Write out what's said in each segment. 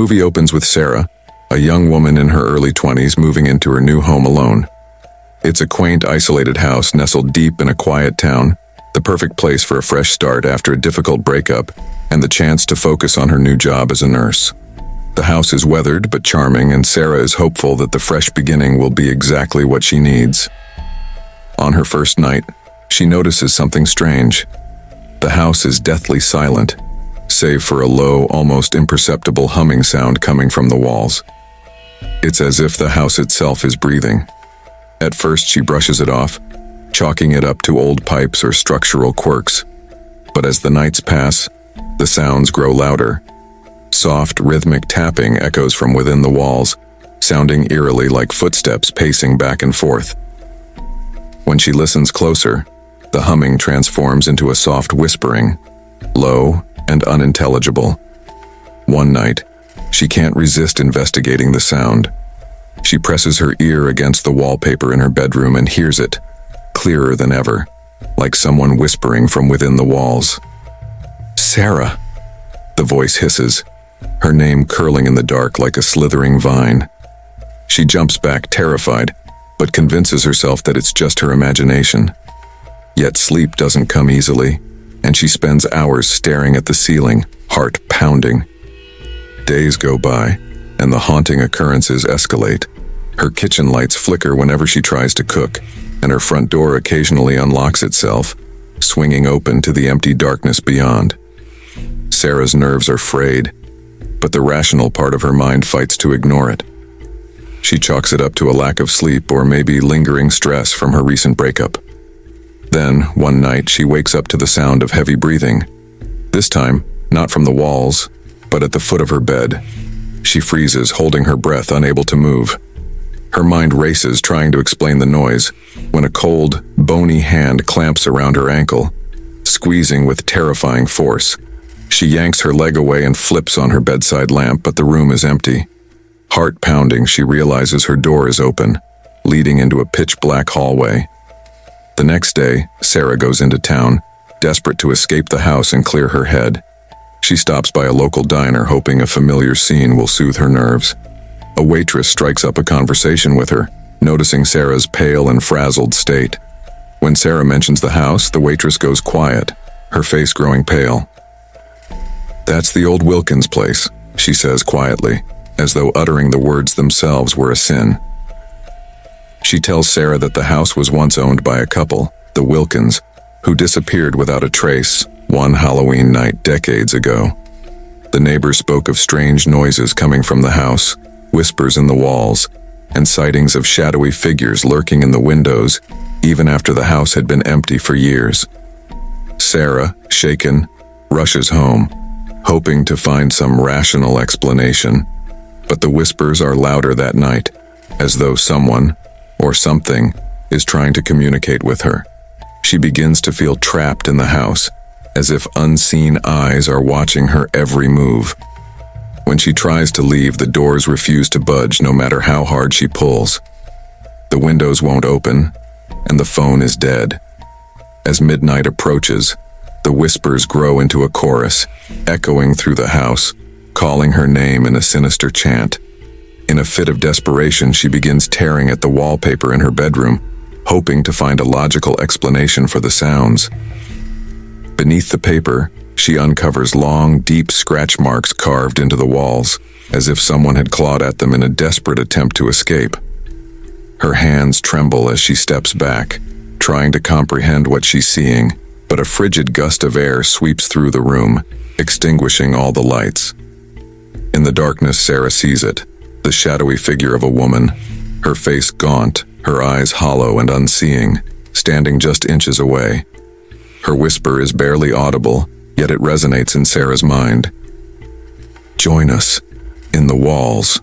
movie opens with Sarah, a young woman in her early 20s moving into her new home alone. It's a quaint, isolated house nestled deep in a quiet town, the perfect place for a fresh start after a difficult breakup and the chance to focus on her new job as a nurse. The house is weathered but charming, and Sarah is hopeful that the fresh beginning will be exactly what she needs. On her first night, she notices something strange. The house is deathly silent, save for a low, almost imperceptible humming sound coming from the walls. It's as if the house itself is breathing. At first, she brushes it off, chalking it up to old pipes or structural quirks. But as the nights pass, the sounds grow louder. Soft, rhythmic tapping echoes from within the walls, sounding eerily like footsteps pacing back and forth. When she listens closer, the humming transforms into a soft whispering, low and unintelligible. One night, she can't resist investigating the sound. She presses her ear against the wallpaper in her bedroom and hears it, clearer than ever, like someone whispering from within the walls. "Sarah," the voice hisses, her name curling in the dark like a slithering vine. She jumps back, terrified, but convinces herself that it's just her imagination. Yet sleep doesn't come easily, and she spends hours staring at the ceiling, heart pounding. Days go by, and the haunting occurrences escalate. Her kitchen lights flicker whenever she tries to cook, and her front door occasionally unlocks itself, swinging open to the empty darkness beyond. Sarah's nerves are frayed, but the rational part of her mind fights to ignore it. She chalks it up to a lack of sleep or maybe lingering stress from her recent breakup. Then, one night, she wakes up to the sound of heavy breathing. This time, not from the walls, but at the foot of her bed. She freezes, holding her breath, unable to move. Her mind races, trying to explain the noise, when a cold, bony hand clamps around her ankle, squeezing with terrifying force. She yanks her leg away and flips on her bedside lamp, but the room is empty. Heart pounding, she realizes her door is open, leading into a pitch-black hallway. The next day, Sarah goes into town, desperate to escape the house and clear her head. She stops by a local diner, hoping a familiar scene will soothe her nerves. A waitress strikes up a conversation with her, noticing Sarah's pale and frazzled state. When Sarah mentions the house, the waitress goes quiet, her face growing pale. "That's the old Wilkins place," she says quietly, as though uttering the words themselves were a sin. She tells Sarah that the house was once owned by a couple, the Wilkins, who disappeared without a trace one Halloween night decades ago. The neighbors spoke of strange noises coming from the house, whispers in the walls, and sightings of shadowy figures lurking in the windows, even after the house had been empty for years. Sarah, shaken, rushes home, hoping to find some rational explanation. But the whispers are louder that night, as though someone, or something, is trying to communicate with her. She begins to feel trapped in the house, as if unseen eyes are watching her every move. When she tries to leave, the doors refuse to budge no matter how hard she pulls. The windows won't open, and the phone is dead. As midnight approaches, the whispers grow into a chorus, echoing through the house, calling her name in a sinister chant. In a fit of desperation, she begins tearing at the wallpaper in her bedroom, hoping to find a logical explanation for the sounds. Beneath the paper, she uncovers long, deep scratch marks carved into the walls, as if someone had clawed at them in a desperate attempt to escape. Her hands tremble as she steps back, trying to comprehend what she's seeing, but a frigid gust of air sweeps through the room, extinguishing all the lights. In the darkness, Sarah sees it, the shadowy figure of a woman, her face gaunt, her eyes hollow and unseeing, standing just inches away. Her whisper is barely audible, yet it resonates in Sarah's mind. "Join us, in the walls."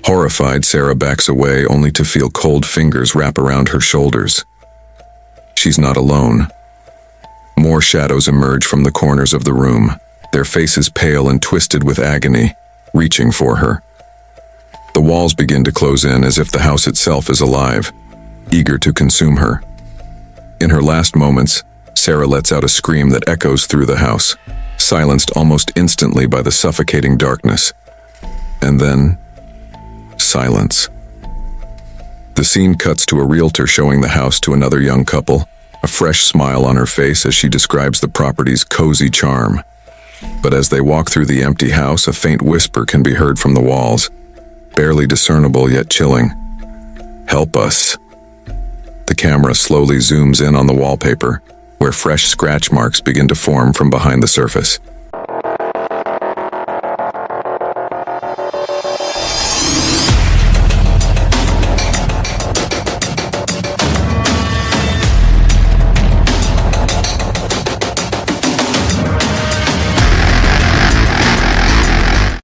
Horrified, Sarah backs away, only to feel cold fingers wrap around her shoulders. She's not alone. More shadows emerge from the corners of the room, their faces pale and twisted with agony, reaching for her. The walls begin to close in as if the house itself is alive, eager to consume her. In her last moments, Sarah lets out a scream that echoes through the house, silenced almost instantly by the suffocating darkness. And then, silence. The scene cuts to a realtor showing the house to another young couple, a fresh smile on her face as she describes the property's cozy charm. But as they walk through the empty house, a faint whisper can be heard from the walls, barely discernible yet chilling. "Help us." The camera slowly zooms in on the wallpaper, where fresh scratch marks begin to form from behind the surface.